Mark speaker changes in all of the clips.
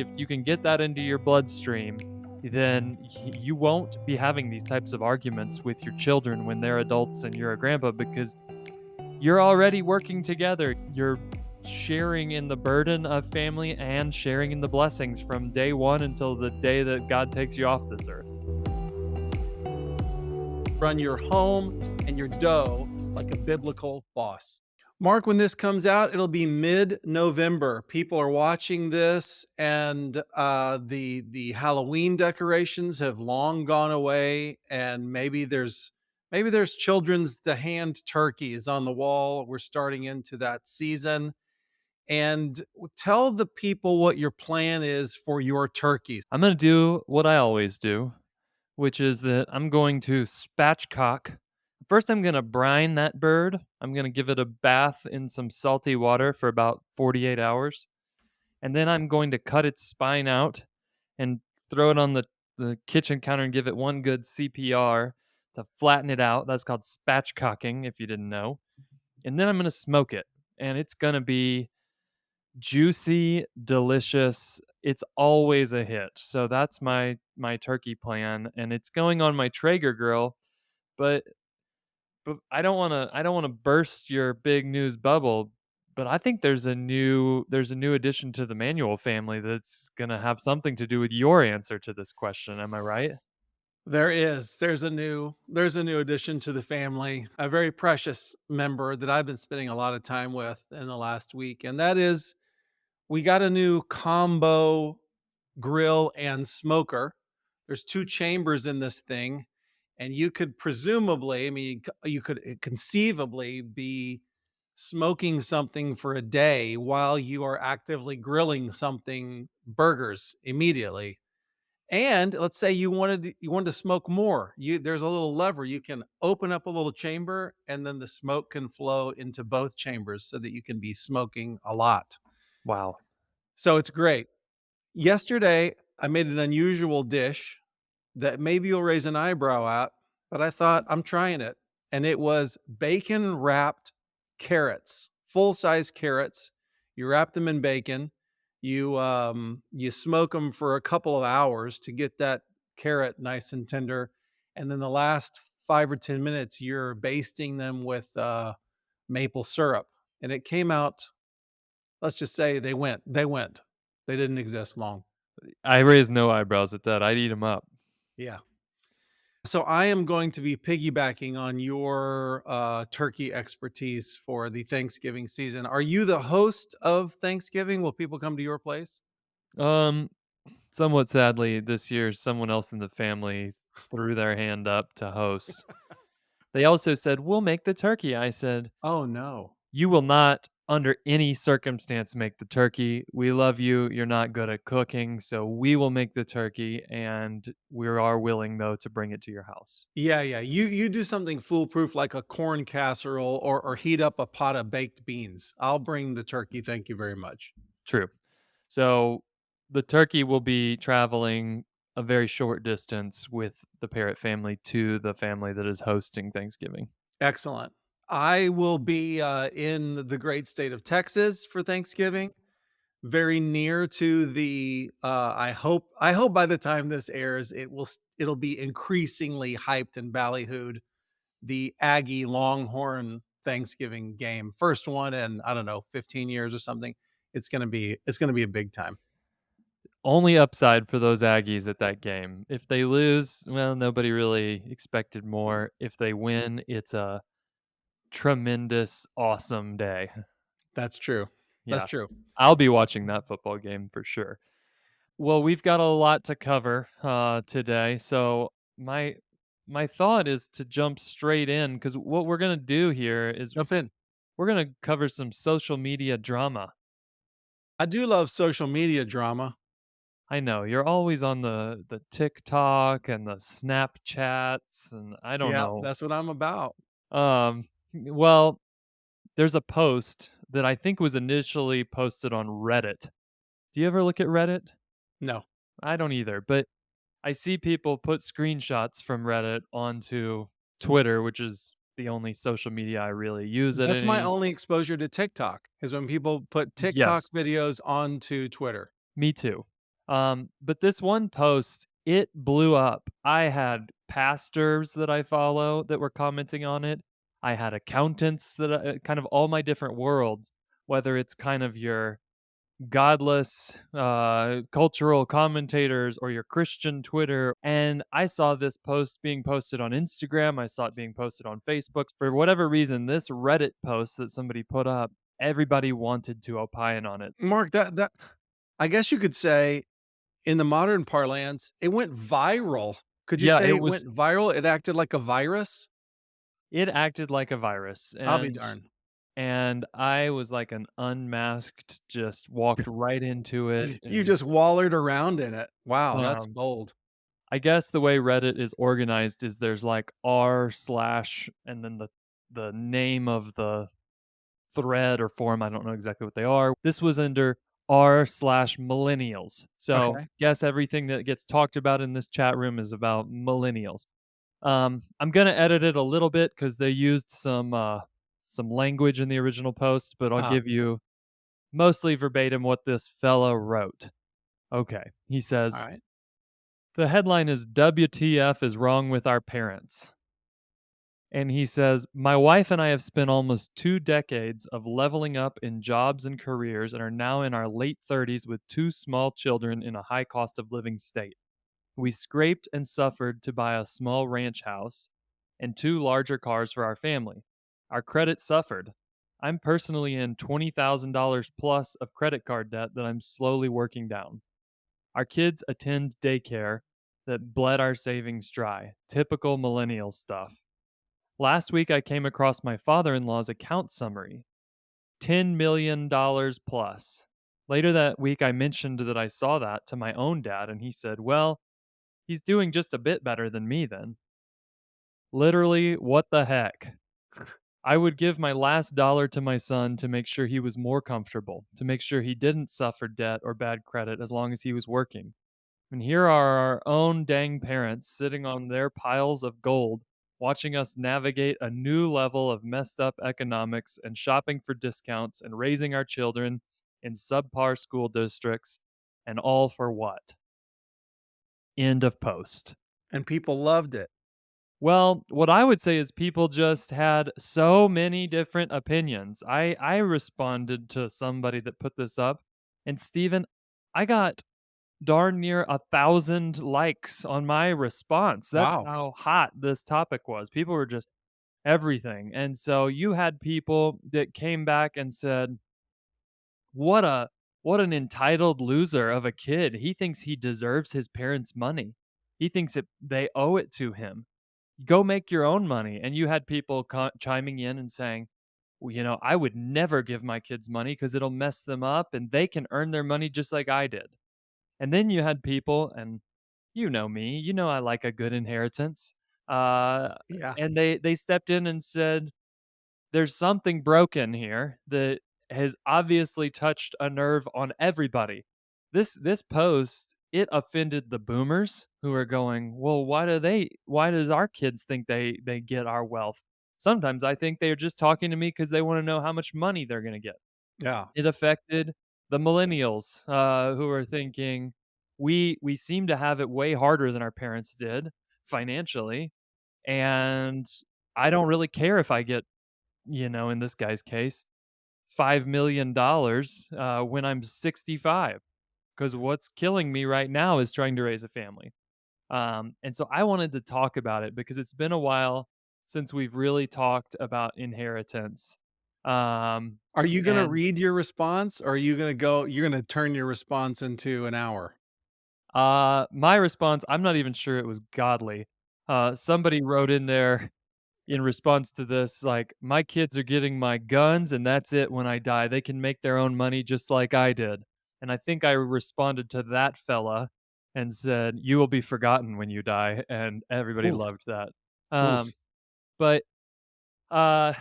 Speaker 1: If you can get that into your bloodstream, then you won't be having these types of arguments with your children when they're adults and you're a grandpa because you're already working together. You're sharing in the burden of family and sharing in the blessings from day one until the day that God takes you off this earth.
Speaker 2: Run your home and your dough like a biblical boss. Mark, when this comes out, it'll be mid-November. People are watching this, and the Halloween decorations have long gone away, and maybe there's children's the hand turkeys on the wall. We're starting into that season, and tell the people what your plan is for your turkeys.
Speaker 1: I'm going to do what I always do, which is that I'm going to spatchcock. First, I'm going to brine that bird. I'm going to give it a bath in some salty water for about 48 hours. And then I'm going to cut its spine out and throw it on the kitchen counter and give it one good CPR to flatten it out. That's called spatchcocking, if you didn't know. And then I'm going to smoke it. And it's going to be juicy, delicious. It's always a hit. So that's my turkey plan, and it's going on my Traeger grill. But I don't want to burst your big news bubble. But I think there's a new addition to the Manual family that's gonna have something to do with your answer to this question. Am I right?
Speaker 2: There is. There's a new addition to the family, a very precious member that I've been spending a lot of time with in the last week, and that is we got a new combo grill and smoker. There's 2 chambers in this thing, and you could presumably, I mean, you could conceivably be smoking something for a day while you are actively grilling something burgers immediately. And let's say you wanted to smoke more. There's a little lever. You can open up a little chamber and then the smoke can flow into both chambers so that you can be smoking a lot.
Speaker 1: Wow.
Speaker 2: So it's great. Yesterday, I made an unusual dish that maybe you'll raise an eyebrow at, but I thought I'm trying it. And it was bacon wrapped carrots, full size carrots. You wrap them in bacon. You smoke them for a couple of hours to get that carrot nice and tender. And then the last 5 or 10 minutes, you're basting them with maple syrup. And it came out, let's just say they went. They didn't exist long.
Speaker 1: I raise no eyebrows at that. I'd eat them up.
Speaker 2: Yeah. So I am going to be piggybacking on your turkey expertise for the Thanksgiving season. Are you the host of Thanksgiving? Will people come to your place?
Speaker 1: Um, Somewhat sadly, this year someone else in the family threw their hand up to host. They also said, "We'll make the turkey." I said,
Speaker 2: Oh no.
Speaker 1: "You will not, under any circumstance, make the turkey. We love you. You're not good at cooking, so we will make the turkey, and we are willing, though, to bring it to your house."
Speaker 2: Yeah, yeah. You do something foolproof like a corn casserole or heat up a pot of baked beans. I'll bring the turkey. Thank you very much.
Speaker 1: True. So the turkey will be traveling a very short distance with the parrot family to the family that is hosting Thanksgiving.
Speaker 2: Excellent. I will be in the great state of Texas for Thanksgiving. Very near to the I hope by the time this airs, it'll be increasingly hyped and ballyhooed, the Aggie Longhorn Thanksgiving game. First one in, I don't know, 15 years or something. It's gonna be a big time.
Speaker 1: Only upside for those Aggies at that game. If they lose, well, nobody really expected more. If they win, it's a tremendous, awesome day.
Speaker 2: That's true. That's
Speaker 1: Yeah.
Speaker 2: true.
Speaker 1: I'll be watching that football game for sure. Well, we've got a lot to cover today, so my thought is to jump straight in because what we're gonna do here is
Speaker 2: No fin.
Speaker 1: we're gonna cover some social media drama.
Speaker 2: I do love social media drama.
Speaker 1: I know you're always on the TikTok and the Snapchats, and I don't
Speaker 2: Yeah,
Speaker 1: know.
Speaker 2: that's what I'm about.
Speaker 1: Well, there's a post that I think was initially posted on Reddit. Do you ever look at Reddit?
Speaker 2: No.
Speaker 1: I don't either, but I see people put screenshots from Reddit onto Twitter, which is the only social media I really use at
Speaker 2: That's my
Speaker 1: any.
Speaker 2: only exposure to TikTok, is when people put TikTok
Speaker 1: Yes,
Speaker 2: videos onto Twitter.
Speaker 1: me too. But this one post, it blew up. I had pastors that I follow that were commenting on it. I had accountants that kind of all my different worlds, whether it's kind of your godless cultural commentators or your Christian Twitter. And I saw this post being posted on Instagram. I saw it being posted on Facebook. For whatever reason, this Reddit post that somebody put up, everybody wanted to opine on it.
Speaker 2: Mark, that I guess you could say in the modern parlance, it went viral. Could you
Speaker 1: Yeah,
Speaker 2: say it went viral? It acted like a virus?
Speaker 1: it acted like a virus.
Speaker 2: I'll be
Speaker 1: And
Speaker 2: darned.
Speaker 1: I was like an unmasked, just walked right into it.
Speaker 2: You
Speaker 1: And
Speaker 2: just wallered around in it. Wow, that's
Speaker 1: um,
Speaker 2: bold.
Speaker 1: I guess the way Reddit is organized is there's like r slash and then the name of the thread or forum. I don't know exactly what they are. This was under r slash millennials. So
Speaker 2: Okay.
Speaker 1: guess everything that gets talked about in this chat room is about millennials. I'm gonna edit it a little bit because they used some language in the original post, but I'll
Speaker 2: Uh,
Speaker 1: give you mostly verbatim what this fellow wrote. Okay, he says,
Speaker 2: alright.
Speaker 1: the headline is WTF is wrong with our parents. And he says, my wife and I have spent almost 2 decades of leveling up in jobs and careers and are now in our late 30s with two small children in a high cost of living state. We scraped and suffered to buy a small ranch house and two larger cars for our family. Our credit suffered. I'm personally in $20,000 plus of credit card debt that I'm slowly working down. Our kids attend daycare that bled our savings dry. Typical millennial stuff. Last week, I came across my father in law's account summary, $10 million plus. Later that week, I mentioned that I saw that to my own dad, and he said, well, he's doing just a bit better than me then. Literally, what the heck? I would give my last dollar to my son to make sure he was more comfortable, to make sure he didn't suffer debt or bad credit as long as he was working. And here are our own dang parents sitting on their piles of gold, watching us navigate a new level of messed up economics and shopping for discounts and raising our children in subpar school districts. And all for what? End of post.
Speaker 2: And people loved it.
Speaker 1: Well, what I would say is people just had so many different opinions. I responded to somebody that put this up, and Steven, I got darn near 1,000 likes on my response. That's
Speaker 2: Wow.
Speaker 1: how hot this topic was. People were just everything. And so you had people that came back and said, "What a what an entitled loser of a kid. He thinks he deserves his parents' money. He thinks they owe it to him. Go make your own money." And you had people chiming in and saying, well, I would never give my kids money because it'll mess them up and they can earn their money just like I did. And then you had people, and you know me, I like a good inheritance. Uh,
Speaker 2: Yeah.
Speaker 1: and they stepped in and said, there's something broken here that has obviously touched a nerve on everybody. This post, it offended the boomers who are going, well, why does our kids think they get our wealth? Sometimes I think they're just talking to me because they want to know how much money they're gonna get.
Speaker 2: Yeah.
Speaker 1: It affected the millennials, who are thinking, we seem to have it way harder than our parents did financially, and I don't really care if I get, in this guy's case, $5 million when I'm 65, because what's killing me right now is trying to raise a family. And so I wanted to talk about it because it's been a while since we've really talked about inheritance. Um,
Speaker 2: Are you gonna
Speaker 1: and
Speaker 2: read your response, or are you gonna go you're gonna turn your response into an hour?
Speaker 1: My response, I'm not even sure it was godly. Somebody wrote in there in response to this, like, my kids are getting my guns and that's it when I die. They can make their own money just like I did. And I think I responded to that fella and said, you will be forgotten when you die. And everybody
Speaker 2: Oof,
Speaker 1: loved that.
Speaker 2: oof.
Speaker 1: Um, but uh,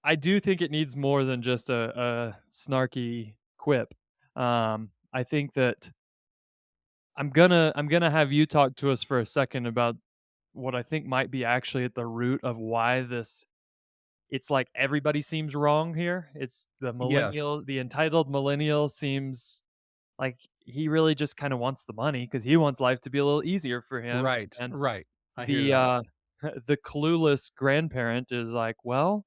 Speaker 1: I do think it needs more than just a snarky quip. I think that I'm gonna have you talk to us for a second about what I think might be actually at the root of why this it's like everybody seems wrong here. It's
Speaker 2: Yes.
Speaker 1: the entitled millennial seems Like, he really just kinda wants the money because he wants life to be a little easier for him,
Speaker 2: Right,
Speaker 1: and
Speaker 2: right. I hear
Speaker 1: the,
Speaker 2: that.
Speaker 1: the clueless grandparent is like, "Well,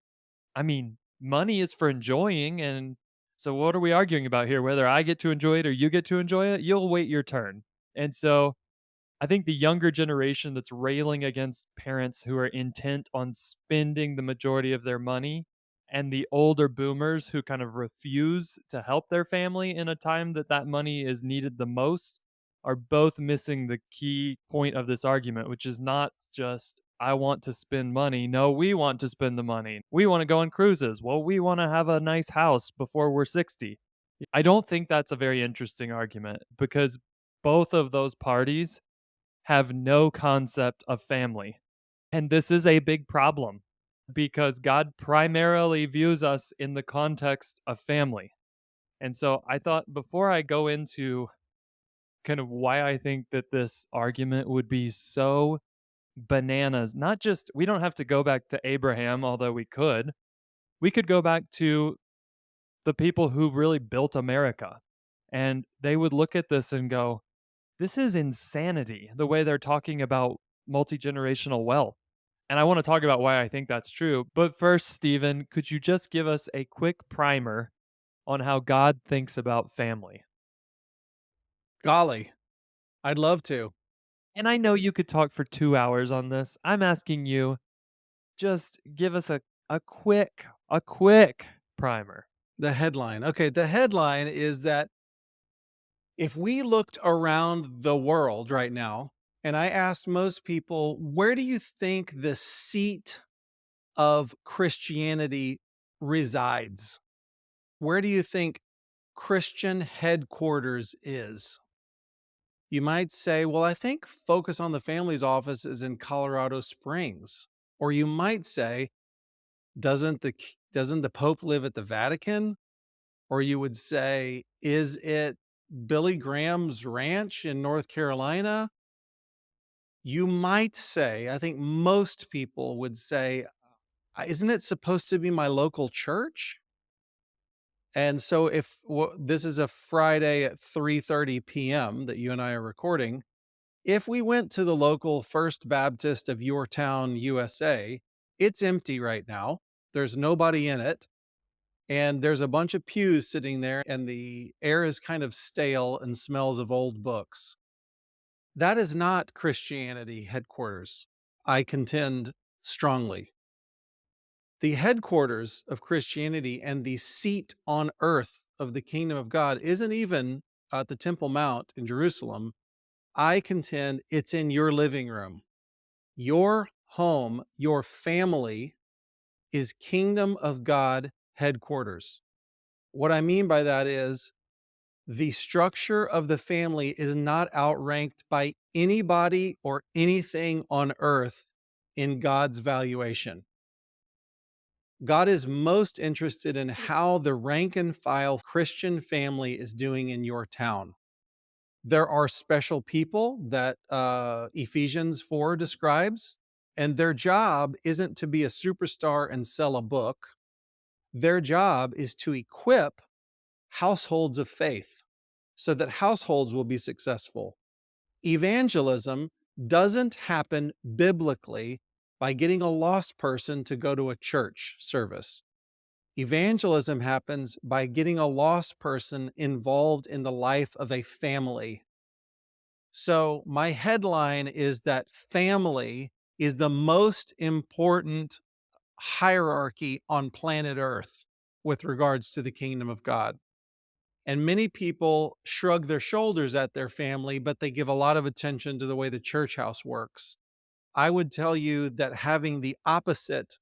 Speaker 1: I mean, money is for enjoying, and so what are we arguing about here? Whether I get to enjoy it or you get to enjoy it? You'll wait your turn." And so I think the younger generation that's railing against parents who are intent on spending the majority of their money, and the older boomers who kind of refuse to help their family in a time that that money is needed the most, are both missing the key point of this argument, which is not just, I want to spend money. No, we want to spend the money. We want to go on cruises. Well, we want to have a nice house before we're 60. I don't think that's a very interesting argument because both of those parties have no concept of family. And this is a big problem because God primarily views us in the context of family. And so I thought before I go into kind of why I think that this argument would be so bananas, not just, we don't have to go back to Abraham, although we could. We could go back to the people who really built America. And they would look at this and go, this is insanity, the way they're talking about multi-generational wealth. And I wanna talk about why I think that's true. But first, Stephen, could you just give us a quick primer on how God thinks about family?
Speaker 2: Golly, I'd love to.
Speaker 1: And I know you could talk for 2 hours on this. I'm asking you, just give us a quick primer.
Speaker 2: The headline. Okay, the headline is that if we looked around the world right now and I asked most people, where do you think the seat of Christianity resides? Where do you think Christian headquarters is? You might say, well, I think Focus on the Family's office is in Colorado Springs. Or you might say, doesn't the Pope live at the Vatican? Or you would say, is it Billy Graham's ranch in North Carolina? You might say, I think most people would say, isn't it supposed to be my local church? And so if this is a Friday at 3:30 p.m. that you and I are recording, if we went to the local First Baptist of your town, USA, it's empty right now. There's nobody in it. And there's a bunch of pews sitting there, and the air is kind of stale and smells of old books. That is not Christianity headquarters. I contend strongly. The headquarters of Christianity and the seat on earth of the kingdom of God isn't even at the Temple Mount in Jerusalem. I contend it's in your living room. Your home, your family is kingdom of God headquarters. What I mean by that is the structure of the family is not outranked by anybody or anything on earth in God's valuation. God is most interested in how the rank and file Christian family is doing in your town. There are special people that Ephesians 4 describes, and their job isn't to be a superstar and sell a book. Their job is to equip households of faith so that households will be successful. Evangelism doesn't happen biblically by getting a lost person to go to a church service. Evangelism happens by getting a lost person involved in the life of a family. So, my headline is that family is the most important hierarchy on planet Earth with regards to the kingdom of God. And many people shrug their shoulders at their family, but they give a lot of attention to the way the church house works. I would tell you that having the opposite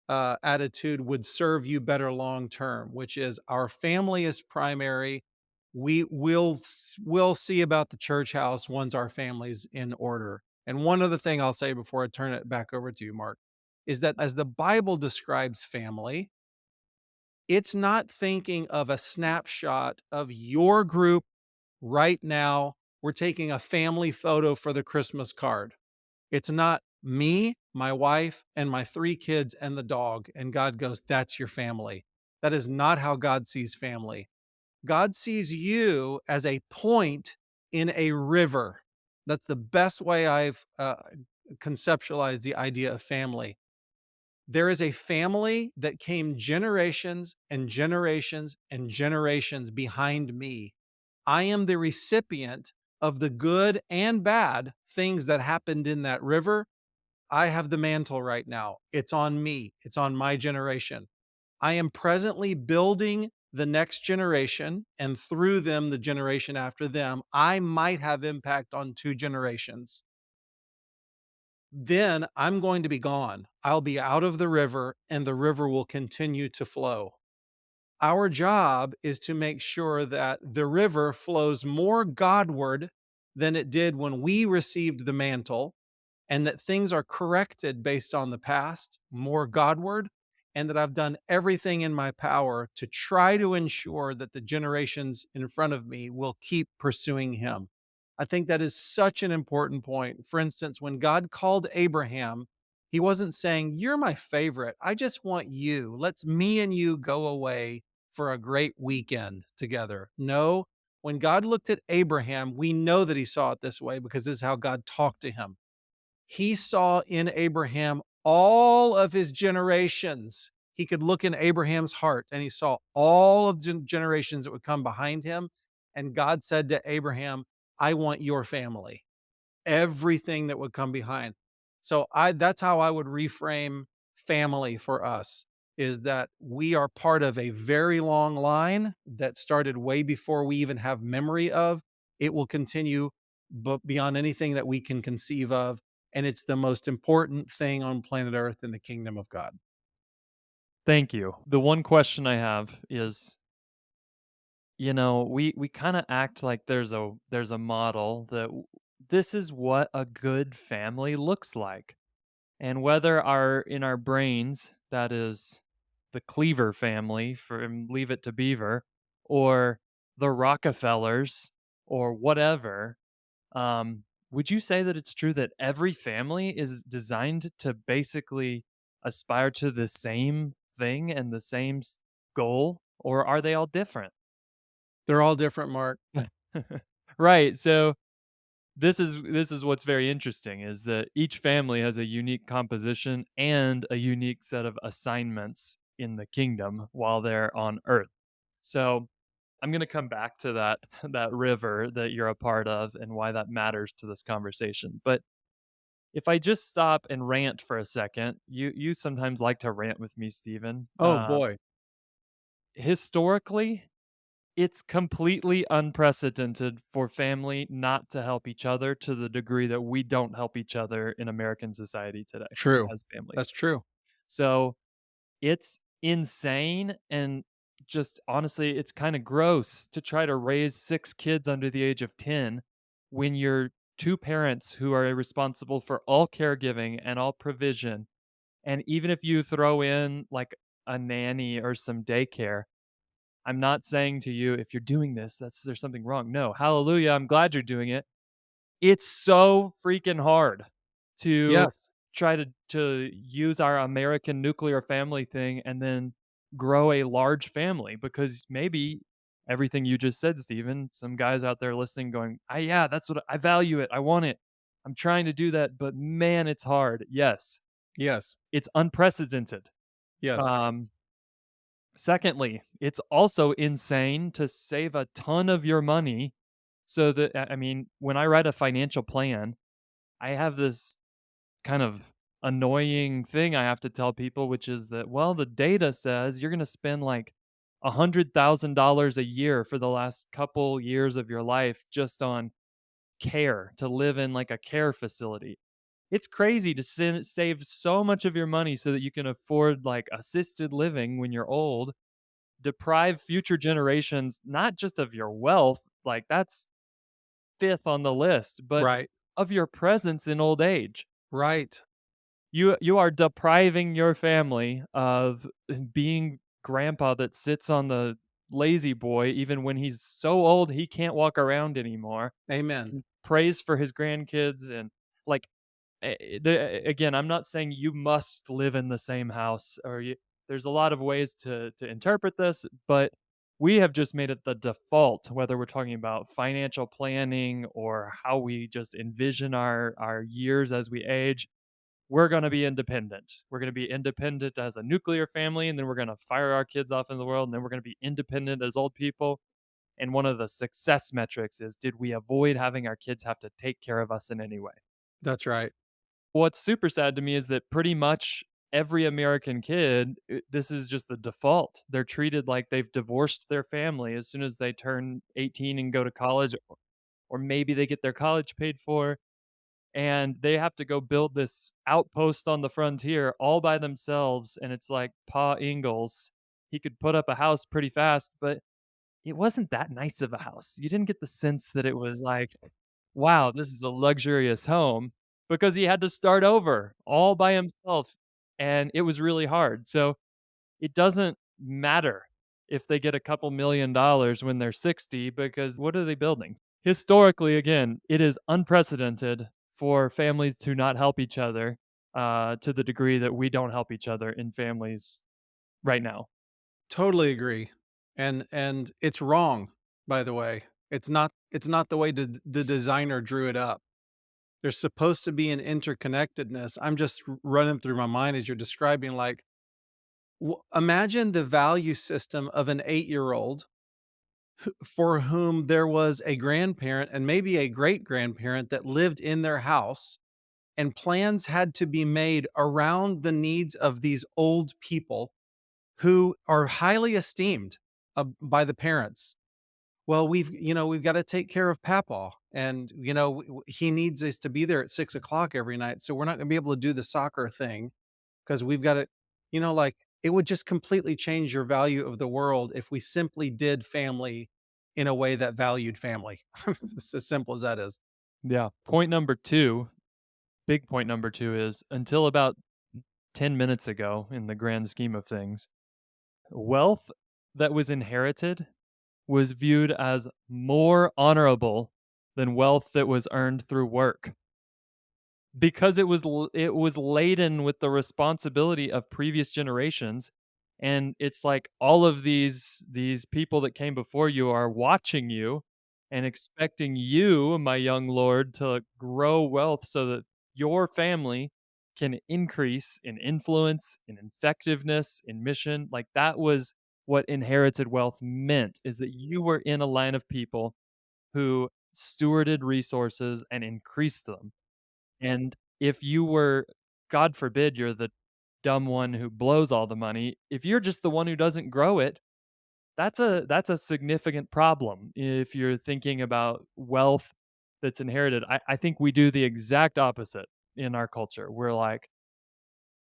Speaker 2: attitude would serve you better long term, which is our family is primary. We'll see about the church house once our family's in order. And one other thing I'll say before I turn it back over to you, Mark, is that as the Bible describes family, it's not thinking of a snapshot of your group right now. We're taking a family photo for the Christmas card. It's not me, my wife, and my 3 kids and the dog, and God goes, "That's your family." That is not how God sees family. God sees you as a point in a river. That's the best way I've conceptualized the idea of family. There is a family that came generations and generations and generations behind me. I am the recipient of the good and bad things that happened in that river. I have the mantle right now. It's on me, it's on my generation. I am presently building the next generation, and through them, the generation after them. I might have impact on 2 generations. Then I'm going to be gone. I'll be out of the river, and the river will continue to flow. Our job is to make sure that the river flows more Godward than it did when we received the mantle, and that things are corrected based on the past, more Godward, and that I've done everything in my power to try to ensure that the generations in front of me will keep pursuing Him. I think that is such an important point. For instance, when God called Abraham, He wasn't saying, "You're my favorite. I just want you. Let's me and you go away for a great weekend together." No, when God looked at Abraham, we know that He saw it this way because this is how God talked to him. He saw in Abraham all of his generations. He could look in Abraham's heart and he saw all of the generations that would come behind him. And God said to Abraham, "I want your family, everything that would come behind." So that's how I would reframe family for us, is that we are part of a very long line that started way before we even have memory of. It will continue but beyond anything that we can conceive of, and it's the most important thing on planet Earth in the kingdom of God.
Speaker 1: Thank you. The one question I have is, we kind of act like there's a model that this is what a good family looks like. And whether our in our brains that is the Cleaver family from Leave It to Beaver, or the Rockefellers, or whatever, would you say that it's true that every family is designed to basically aspire to the same thing and the same goal, or are they all different?
Speaker 2: They're all different, Mark.
Speaker 1: Right. So this is what's very interesting is that each family has a unique composition and a unique set of assignments in the kingdom while they're on earth. So I'm going to come back to that that river that you're a part of and why that matters to this conversation. But if I just stop and rant for a second, you sometimes like to rant with me, Stephen.
Speaker 2: Oh boy.
Speaker 1: Historically, it's completely unprecedented for family not to help each other to the degree that we don't help each other in American society today
Speaker 2: True.
Speaker 1: as families.
Speaker 2: That's true.
Speaker 1: So it's insane and just honestly, it's kind of gross to try to raise 6 kids under the age of 10 when you're two parents who are responsible for all caregiving and all provision. And even if you throw in like a nanny or some daycare, I'm not saying to you, if you're doing this, there's something wrong. No, hallelujah. I'm glad you're doing it. It's so freaking hard to
Speaker 2: Yes.
Speaker 1: try to use our American nuclear family thing and then grow a large family because maybe everything you just said, Stephen, some guys out there listening going, yeah, that's what I value it. I want it. I'm trying to do that, but man, it's hard. Yes,
Speaker 2: Yes.
Speaker 1: it's unprecedented.
Speaker 2: Yes.
Speaker 1: Um, Secondly, it's also insane to save a ton of your money so that I mean, when I write a financial plan, I have this kind of annoying thing I have to tell people, which is that, well, the data says you're going to spend like $100,000 a year for the last couple years of your life just on care to live in like a care facility. It's crazy to save so much of your money so that you can afford like assisted living when you're old, deprive future generations not just of your wealth, like that's fifth on the list, but
Speaker 2: Right.
Speaker 1: of your presence in old age.
Speaker 2: Right.
Speaker 1: You are depriving your family of being grandpa that sits on the lazy boy even when he's so old he can't walk around anymore
Speaker 2: Amen.
Speaker 1: and prays for his grandkids and like again, I'm not saying you must live in the same house or there's a lot of ways to interpret this, but We have just made it the default, whether we're talking about financial planning or how we just envision our years as we age. We're going to be independent. We're going to be independent as a nuclear family, and then we're going to fire our kids off in the world, and then we're going to be independent as old people. And one of the success metrics is, did we avoid having our kids have to take care of us in any way?
Speaker 2: That's right.
Speaker 1: What's super sad to me is that pretty much every American kid, this is just the default. They're treated like they've divorced their family as soon as they turn 18 and go to college, or maybe they get their college paid for, and they have to go build this outpost on the frontier all by themselves. And it's like Pa Ingalls. He could put up a house pretty fast, but it wasn't that nice of a house. You didn't get the sense that it was like, wow, this is a luxurious home, because he had to start over all by himself, and it was really hard. So it doesn't matter if they get a couple $1,000,000 when they're 60, because what are they building? Historically, again, it is unprecedented for families to not help each other, to the degree that we don't help each other in families right now.
Speaker 2: Totally agree. And it's wrong, by the way. It's not the way the designer drew it up. There's supposed to be an interconnectedness. I'm just running through my mind as you're describing, like, imagine the value system of an 8-year-old for whom there was a grandparent and maybe a great grandparent that lived in their house, and plans had to be made around the needs of these old people who are highly esteemed by the parents. Well, we've got to take care of Papa, and he needs us to be there at 6 o'clock every night, so we're not going to be able to do the soccer thing because we've got to, like, it would just completely change your value of the world if we simply did family in a way that valued family. It's as simple as that is.
Speaker 1: Yeah. Point number 2, big point number 2 is, until about 10 minutes ago, in the grand scheme of things, wealth that was inherited was viewed as more honorable than wealth that was earned through work, because it was laden with the responsibility of previous generations. And it's like all of these people that came before you are watching you and expecting you, my young lord, to grow wealth so that your family can increase in influence, in effectiveness, in mission. Like, that was what inherited wealth meant, is that you were in a line of people who stewarded resources and increased them. And if you were, God forbid, you're the dumb one who blows all the money, if you're just the one who doesn't grow it, that's a significant problem if you're thinking about wealth that's inherited. I think we do the exact opposite in our culture. We're like,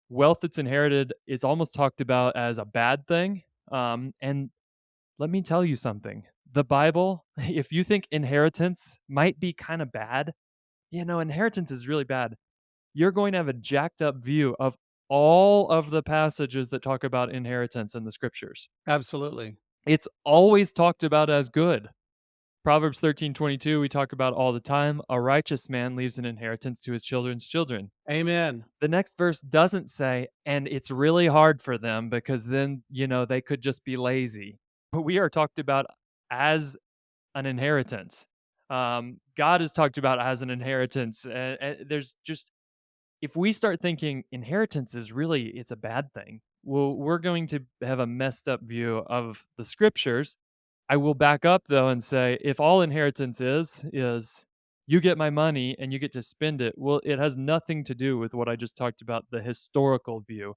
Speaker 1: wealth that's inherited is almost talked about as a bad thing. And let me tell you something. The Bible, if you think inheritance might be kind of bad, inheritance is really bad. You're going to have a jacked up view of all of the passages that talk about inheritance in the scriptures.
Speaker 2: Absolutely.
Speaker 1: It's always talked about as good. Proverbs 13:22, we talk about all the time. A righteous man leaves an inheritance to his children's children.
Speaker 2: Amen.
Speaker 1: The next verse doesn't say, and it's really hard for them, because then, they could just be lazy. But we are talked about as an inheritance. God is talked about as an inheritance. And there's just, if we start thinking inheritance is really, it's a bad thing, well, we're going to have a messed up view of the scriptures. I will back up though and say, if all inheritance is you get my money and you get to spend it, well, it has nothing to do with what I just talked about, the historical view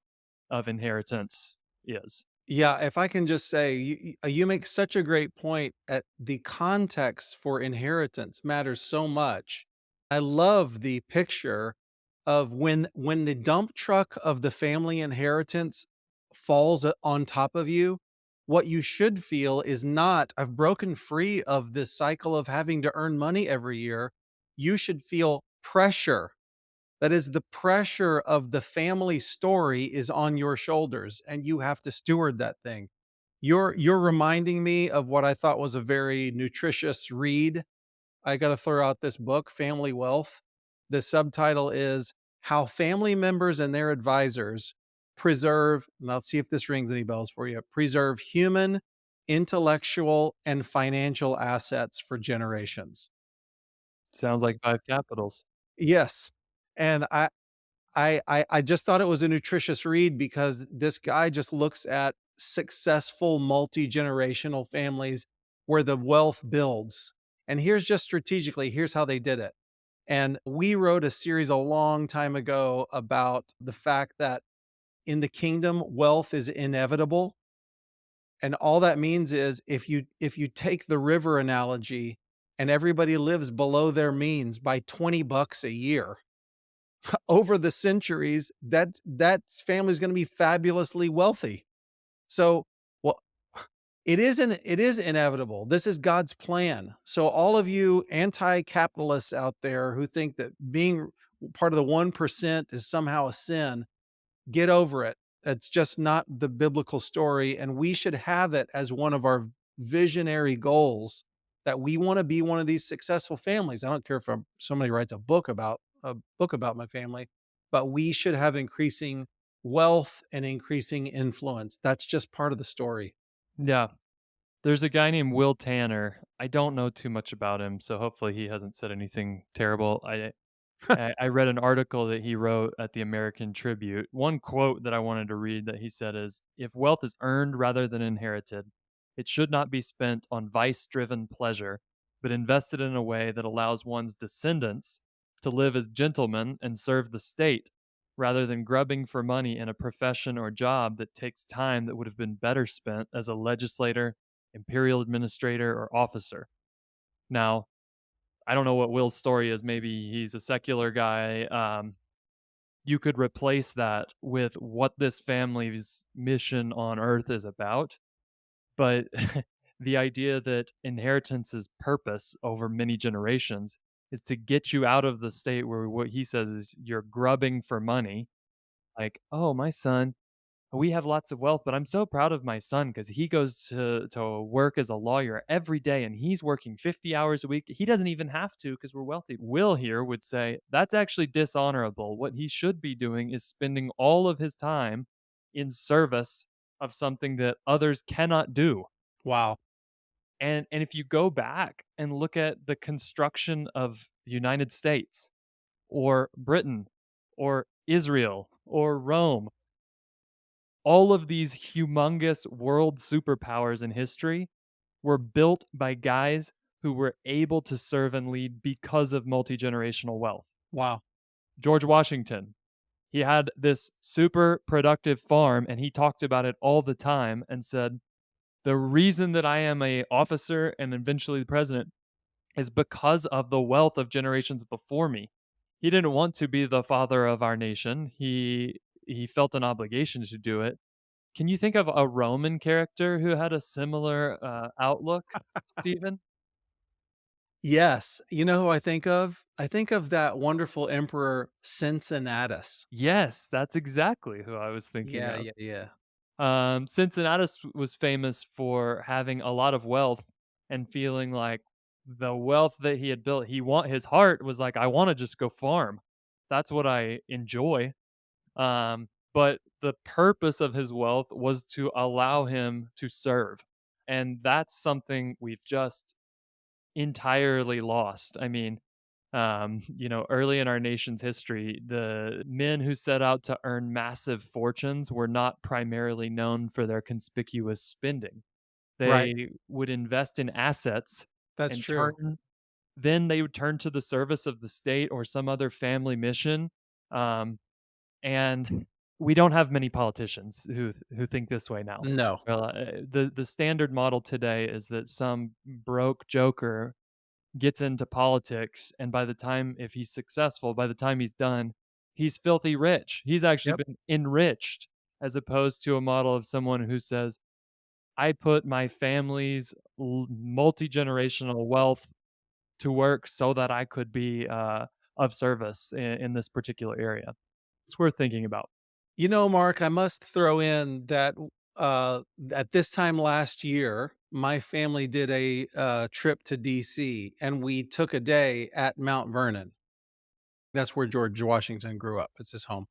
Speaker 1: of inheritance is.
Speaker 2: Yeah, if I can just say, you make such a great point at the context for inheritance matters so much. I love the picture of when the dump truck of the family inheritance falls on top of you, what you should feel is not, I've broken free of this cycle of having to earn money every year. You should feel pressure. That is, the pressure of the family story is on your shoulders, and you have to steward that thing. You're reminding me of what I thought was a very nutritious read. I got to throw out this book, Family Wealth. The subtitle is How Family Members and Their Advisors Preserve, and let's see if this rings any bells for you, preserve human intellectual and financial assets for generations.
Speaker 1: Sounds like 5 capitals.
Speaker 2: Yes. And I just thought it was a nutritious read because this guy just looks at successful multi-generational families where the wealth builds. And here's just strategically, here's how they did it. And we wrote a series a long time ago about the fact that in the kingdom, wealth is inevitable. And all that means is if you take the river analogy and everybody lives below their means by 20 bucks a year, over the centuries, that family is gonna be fabulously wealthy. So, well, it is inevitable. This is God's plan. So all of you anti-capitalists out there who think that being part of the 1% is somehow a sin, get over it. It's just not the biblical story, and we should have it as one of our visionary goals that we wanna be one of these successful families. I don't care if somebody writes a book about my family, but we should have increasing wealth and increasing influence. That's just part of the story.
Speaker 1: Yeah. There's a guy named Will Tanner. I don't know too much about him, so hopefully he hasn't said anything terrible. I read an article that he wrote at the American Tribute. One quote that I wanted to read that he said is, "If wealth is earned rather than inherited, it should not be spent on vice-driven pleasure, but invested in a way that allows one's descendants to live as gentlemen and serve the state, rather than grubbing for money in a profession or job that takes time that would have been better spent as a legislator, imperial administrator, or officer." Now, I don't know what Will's story is. Maybe he's a secular guy. You could replace that with what this family's mission on earth is about. But the idea that inheritance's purpose over many generations is to get you out of the state where what he says is you're grubbing for money. Like, oh, my son, we have lots of wealth, but I'm so proud of my son because he goes to work as a lawyer every day and he's working 50 hours a week. He doesn't even have to because we're wealthy. Will here would say that's actually dishonorable. What he should be doing is spending all of his time in service of something that others cannot do.
Speaker 2: Wow.
Speaker 1: And if you go back and look at the construction of the United States or Britain or Israel or Rome, all of these humongous world superpowers in history were built by guys who were able to serve and lead because of multi-generational wealth.
Speaker 2: Wow.
Speaker 1: George Washington, he had this super productive farm and he talked about it all the time and said, "The reason that I am a officer and eventually the president is because of the wealth of generations before me." He didn't want to be the father of our nation. He felt an obligation to do it. Can you think of a Roman character who had a similar, outlook, Stephen?
Speaker 2: Yes. You know who I think of? I think of that wonderful emperor Cincinnatus.
Speaker 1: Yes, that's exactly who I was thinking
Speaker 2: Yeah,
Speaker 1: of.
Speaker 2: yeah, yeah.
Speaker 1: Cincinnatus was famous for having a lot of wealth and feeling like the wealth that he had built, his heart was like, "I wanna just go farm. That's what I enjoy." But the purpose of his wealth was to allow him to serve, and that's something we've just entirely lost. I mean, early in our nation's history, the men who set out to earn massive fortunes were not primarily known for their conspicuous spending.
Speaker 2: Right.
Speaker 1: They would invest in assets
Speaker 2: That's
Speaker 1: and
Speaker 2: true.
Speaker 1: then they would turn to the service of the state or some other family mission. Um, and we don't have many politicians who think this way now.
Speaker 2: No.
Speaker 1: Well, the standard model today is that some broke joker gets into politics, and by the time if he's successful, by the time he's done, he's filthy rich. He's actually
Speaker 2: Yep.
Speaker 1: been enriched, as opposed to a model of someone who says, "I put my family's multi-generational wealth to work so that I could be, of service in this particular area." It's worth thinking about.
Speaker 2: You know, Mark, I must throw in that at this time last year, my family did a trip to DC and we took a day at Mount Vernon. That's where George Washington grew up. It's his home.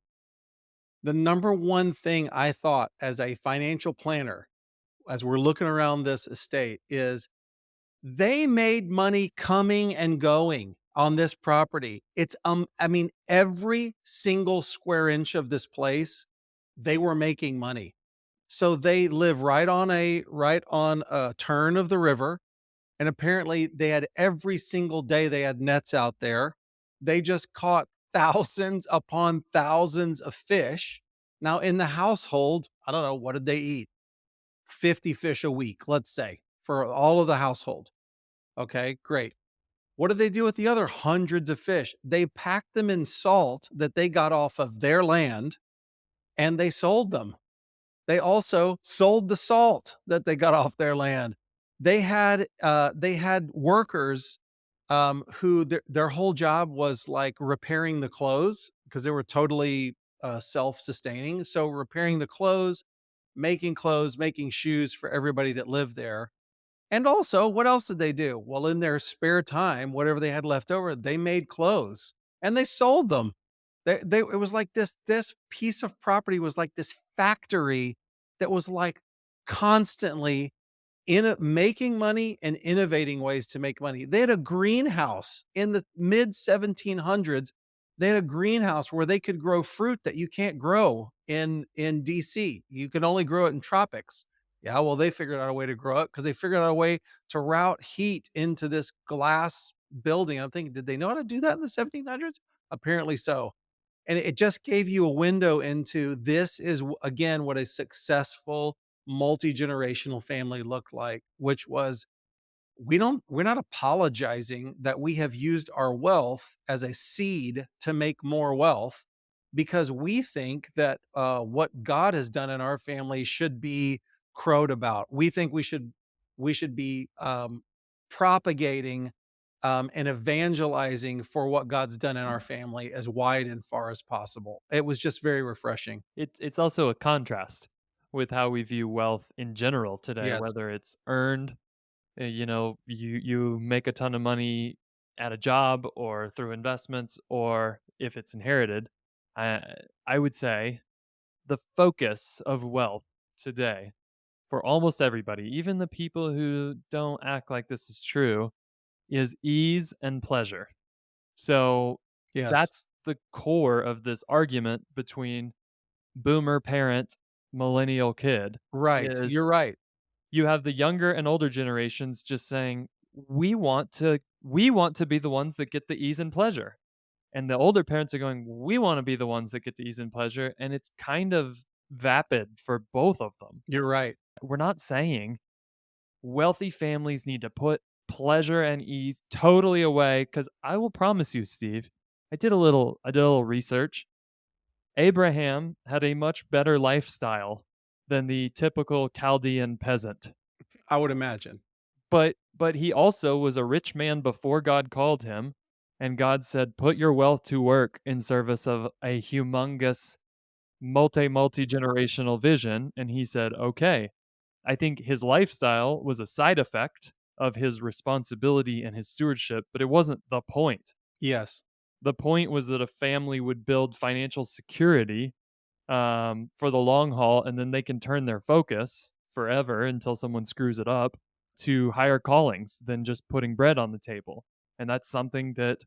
Speaker 2: The number one thing I thought as a financial planner as we're looking around this estate is they made money coming and going on this property. I mean, every single square inch of this place, they were making money. So they live right on a turn of the river, and apparently they had every single day they had nets out there. They just caught thousands upon thousands of fish. Now in the household, I don't know, what did they eat? 50 fish a week, let's say, for all of the household. Okay, great. What did they do with the other hundreds of fish? They packed them in salt that they got off of their land and they sold them. They also sold the salt that they got off their land. They had workers who their whole job was like repairing the clothes because they were totally self-sustaining. So repairing the clothes, making shoes for everybody that lived there. And also, what else did they do? Well, in their spare time, whatever they had left over, they made clothes and they sold them. It was like this piece of property was like this factory that was like constantly making money and innovating ways to make money. They had a greenhouse in the mid 1700s. They had a greenhouse where they could grow fruit that you can't grow in DC. You can only grow it in tropics. Yeah, well, they figured out a way to grow it because they figured out a way to route heat into this glass building. I'm thinking, did they know how to do that in the 1700s? Apparently so. And it just gave you a window into this is again what a successful multi-generational family looked like, which was we're not apologizing that we have used our wealth as a seed to make more wealth because we think that what God has done in our family should be crowed about. We think we should be propagating and evangelizing for what God's done in our family as wide and far as possible. It was just very refreshing.
Speaker 1: It's also a contrast with how we view wealth in general today,
Speaker 2: Yes.
Speaker 1: whether it's earned, you make a ton of money at a job or through investments, or if it's inherited. I I would say the focus of wealth today for almost everybody, even the people who don't act like this is true, is ease and pleasure. So
Speaker 2: Yes.
Speaker 1: that's the core of this argument between boomer parent, millennial kid
Speaker 2: Right.
Speaker 1: is
Speaker 2: You're right.
Speaker 1: you have the younger and older generations just saying, we want to be the ones that get the ease and pleasure." And the older parents are going, "We wanna be the ones that get the ease and pleasure," and it's kind of vapid for both of them.
Speaker 2: You're right.
Speaker 1: We're not saying wealthy families need to put pleasure and ease totally away. Because I will promise you, Steve, I did a little research. Abraham had a much better lifestyle than the typical Chaldean peasant.
Speaker 2: I would imagine.
Speaker 1: But he also was a rich man before God called him, and God said, "Put your wealth to work in service of a humongous multi-generational vision," and he said, "Okay." I think his lifestyle was a side effect of his responsibility and his stewardship, but it wasn't the point.
Speaker 2: Yes.
Speaker 1: The point was that a family would build financial security, for the long haul, and then they can turn their focus forever until someone screws it up to higher callings than just putting bread on the table. And that's something that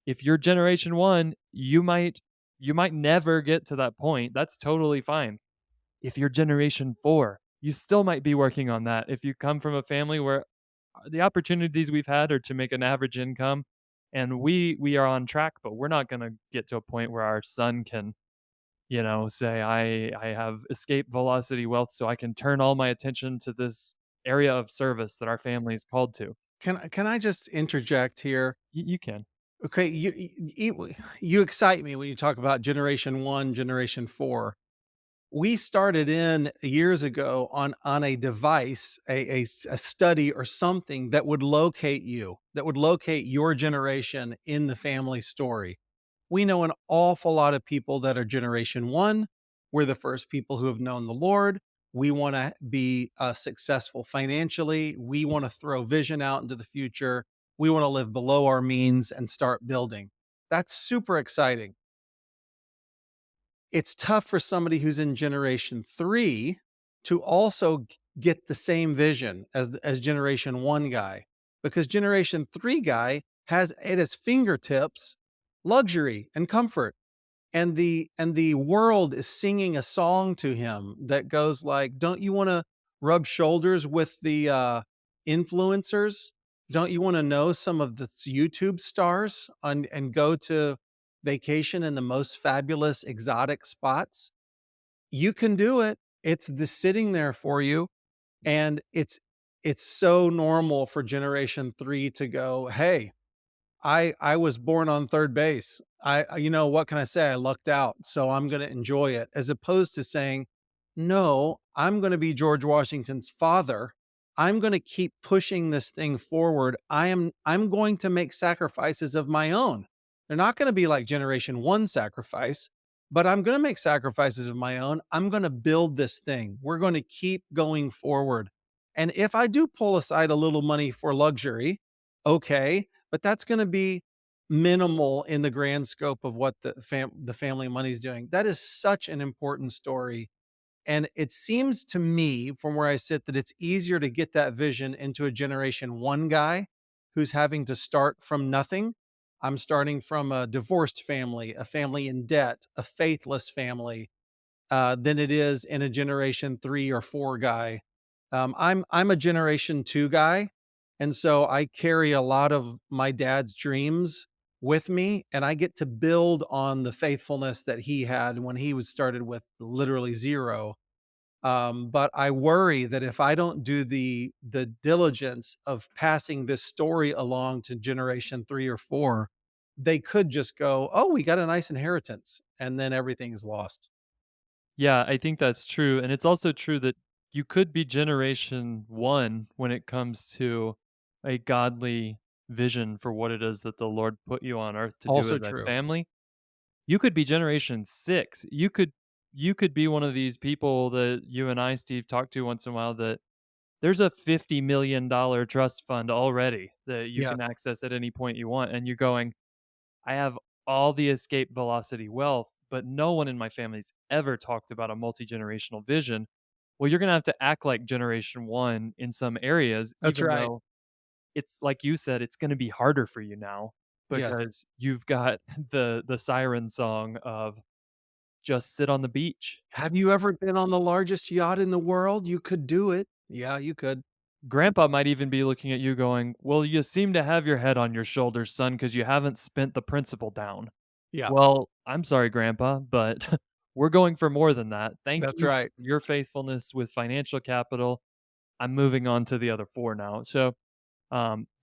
Speaker 1: if you're generation 1, you might never get to that point. That's totally fine. If you're generation 4, you still might be working on that. If you come from a family where the opportunities we've had are to make an average income and we are on track, but we're not going to get to a point where our son can say, I have escape velocity wealth, so I can turn all my attention to this area of service that our family is called to.
Speaker 2: Can I just interject here?
Speaker 1: You can.
Speaker 2: Okay, you excite me when you talk about generation 1, generation 4. We started in years ago on a device, a study or something that would locate you, that would locate your generation in the family story. We know an awful lot of people that are generation 1. We're the first people who have known the Lord. We wanna be, successful financially. We wanna throw vision out into the future. We wanna live below our means and start building. That's super exciting. It's tough for somebody who's in generation 3 to also get the same vision as generation 1 guy, because generation 3 guy has at his fingertips luxury and comfort, and the world is singing a song to him that goes like, "Don't you wanna rub shoulders with the, influencers? Don't you wanna know some of the YouTube stars and go to vacation in the most fabulous exotic spots? You can do it. It's the sitting there for you." And it's so normal for generation 3 to go, "Hey, I was born on third base. You know, what can I say? I lucked out, so I'm gonna enjoy it," as opposed to saying, "No, I'm gonna be George Washington's father. I'm gonna keep pushing this thing forward. I'm going to make sacrifices of my own. They're not gonna be like generation 1 sacrifice, but I'm gonna make sacrifices of my own. I'm gonna build this thing. We're gonna keep going forward. And if I do pull aside a little money for luxury, okay, but that's gonna be minimal in the grand scope of what the family money is doing." That is such an important story, and it seems to me from where I sit that it's easier to get that vision into a generation 1 guy who's having to start from nothing. I'm starting from a divorced family, a family in debt, a faithless family, than it is in a generation 3 or 4 guy. I'm a generation 2 guy, and so I carry a lot of my dad's dreams with me, and I get to build on the faithfulness that he had when he was started with literally 0. But I worry that if I don't do the diligence of passing this story along to generation 3 or 4, they could just go, "Oh, we got a nice inheritance," and then everything's lost.
Speaker 1: Yeah, I think that's true, and it's also true that you could be generation 1 when it comes to a godly vision for what it is that the Lord put you on earth to do
Speaker 2: Also
Speaker 1: as a
Speaker 2: true.
Speaker 1: family. You could be generation 6. You could be one of these people that you and I, Steve, talk to once in a while that there's a $50 million trust fund already that you can
Speaker 2: Yes,
Speaker 1: access at any point you want, and you're going, I have all the escape velocity wealth, but no one in my family's ever talked about a multi-generational vision. Well, you're gonna have to act like generation 1 in some areas,
Speaker 2: that's
Speaker 1: even
Speaker 2: right.
Speaker 1: though it's like you said, it's gonna be harder for you now
Speaker 2: Yes.
Speaker 1: because you've got the siren song of just sit on the beach.
Speaker 2: Have you ever been on the largest yacht in the world? You could do it. Yeah, you could.
Speaker 1: Grandpa might even be looking at you going, "Well, you seem to have your head on your shoulders, son, because you haven't spent the principal down."
Speaker 2: Yeah,
Speaker 1: Well, I'm sorry, grandpa, but we're going for more than that. Thank
Speaker 2: that's
Speaker 1: you for
Speaker 2: right.
Speaker 1: your faithfulness with financial capital. I'm moving on to the other 4 now. So,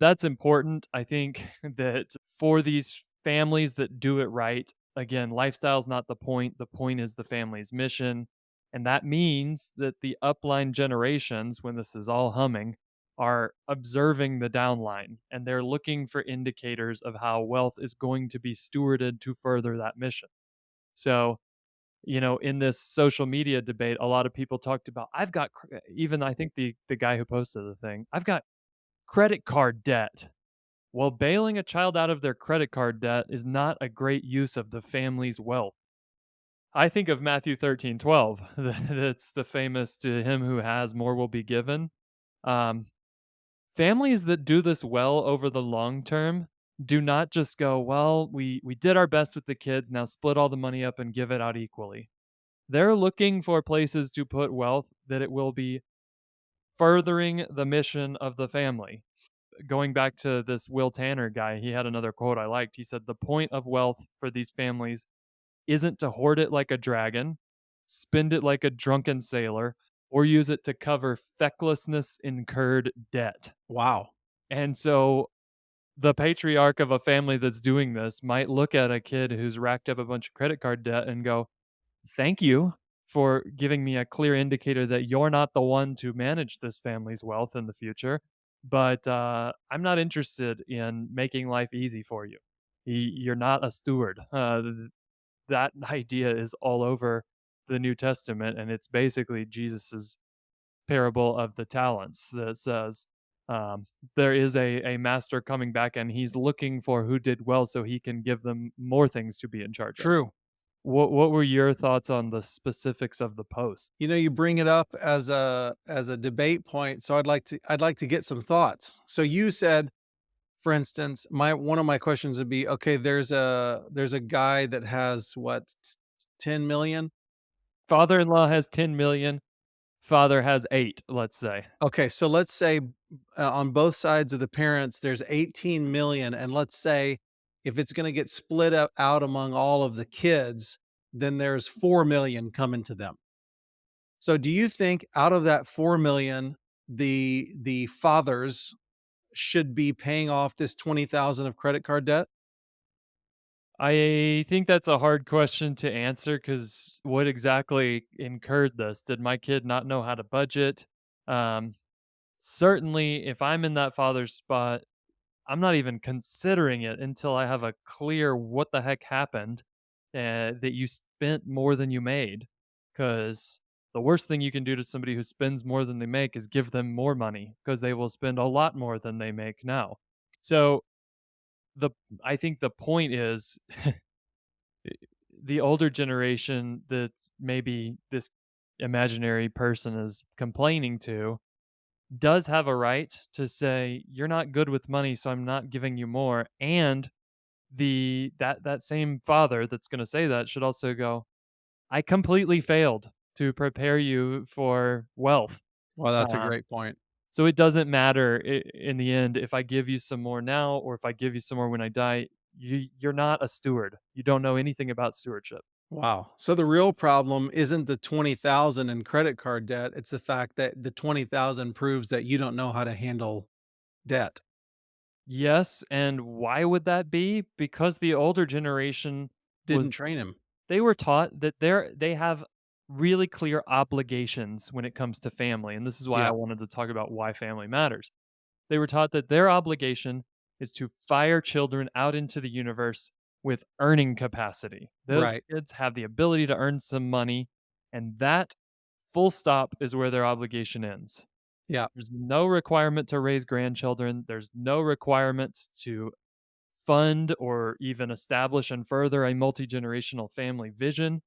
Speaker 1: that's important. I think that for these families that do it right, again, lifestyle's not the point. The point is the family's mission. And that means that the upline generations, when this is all humming, are observing the downline and they're looking for indicators of how wealth is going to be stewarded to further that mission. So, in this social media debate, a lot of people talked about, even I think the guy who posted the thing, I've got credit card debt. Well, bailing a child out of their credit card debt is not a great use of the family's wealth. I think of Matthew 13:12. That's the famous to him who has more will be given. Um, Families that do this well over the long term do not just go, well, we did our best with the kids, now split all the money up and give it out equally. They're looking for places to put wealth that it will be furthering the mission of the family. Going back to this Will Tanner guy, he had another quote I liked. He said, "The point of wealth for these families isn't to hoard it like a dragon, spend it like a drunken sailor, or use it to cover fecklessness incurred debt."
Speaker 2: Wow.
Speaker 1: And so the patriarch of a family that's doing this might look at a kid who's racked up a bunch of credit card debt and go, "Thank you for giving me a clear indicator that you're not the one to manage this family's wealth in the future, but I'm not interested in making life easy for you. You're not a steward." That idea is all over the New Testament, and it's basically Jesus's parable of the talents that says, um, there is a master coming back, and he's looking for who did well so he can give them more things to be in charge of.
Speaker 2: True.
Speaker 1: What were your thoughts on the specifics of the post?
Speaker 2: You know, you bring it up as a debate point, so I'd like to get some thoughts. So you said, for instance, my one of my questions would be, okay, there's a guy that has what, 10 million.
Speaker 1: Father-in-law has 10,000,000, father has 8, let's say.
Speaker 2: Okay, so let's say on both sides of the parents, there's 18 million, and let's say if it's going to get split up out among all of the kids, then there's 4 million coming to them. So do you think out of that 4 million, the fathers should be paying off this 20,000 of credit card debt?
Speaker 1: I think that's a hard question to answer because what exactly incurred this? Did my kid not know how to budget? Um, Certainly, if I'm in that father's spot, I'm not even considering it until I have a clear what the heck happened, that you spent more than you made. Because the worst thing you can do to somebody who spends more than they make is give them more money because they will spend a lot more than they make now. So the I think the point is the older generation that maybe this imaginary person is complaining to does have a right to say, "You're not good with money, so I'm not giving you more." And that same father that's gonna say that should also go, "I completely failed to prepare you for wealth."
Speaker 2: Well, that's a
Speaker 1: Um,
Speaker 2: great point.
Speaker 1: so it doesn't matter in the end if I give you some more now or if I give you some more when I die. You're not a steward. You don't know anything about stewardship.
Speaker 2: Wow. So the real problem isn't the 20,000 in credit card debt, it's the fact that the 20,000 proves that you don't know how to handle debt.
Speaker 1: Yes, and why would that be? Because the older generation was
Speaker 2: Didn't train him.
Speaker 1: they were taught that they have really clear obligations when it comes to family, and this is why I
Speaker 2: Yeah,
Speaker 1: wanted to talk about why family matters. They were taught that their obligation is to fire children out into the universe with earning capacity. Those
Speaker 2: right.
Speaker 1: kids have the ability to earn some money, and that full stop is where their obligation ends.
Speaker 2: Yeah,
Speaker 1: There's no requirement to raise grandchildren. There's no requirements to fund or even establish and further a multi generational family vision.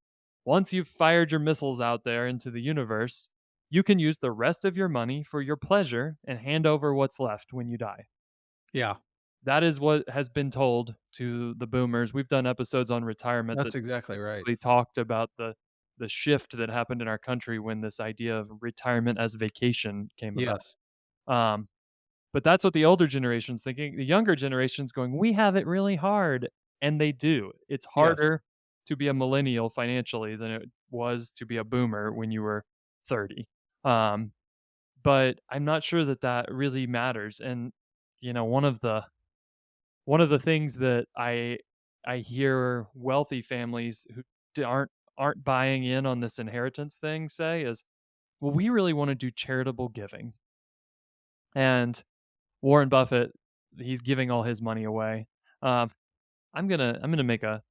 Speaker 1: Once you've fired your missiles out there into the universe, you can use the rest of your money for your pleasure and hand over what's left when you die.
Speaker 2: yeah.
Speaker 1: That is what has been told to the boomers. We've done episodes on retirement
Speaker 2: That's
Speaker 1: that
Speaker 2: exactly right.
Speaker 1: specifically talked about the shift that happened in our country when this idea of retirement as vacation came about.
Speaker 2: Yes,
Speaker 1: Um, but that's what the older generation's thinking. The younger generation's going, "We have it really hard." And they do. It's
Speaker 2: yes,
Speaker 1: harder to be a millennial financially than it was to be a boomer when you were 30. Um, but I'm not sure that that really matters. And, one of the things that I hear wealthy families who aren't buying in on this inheritance thing say is, "Well, we really wanna do charitable giving." And Warren Buffett, he's giving all his money away. Um, I'm gonna make a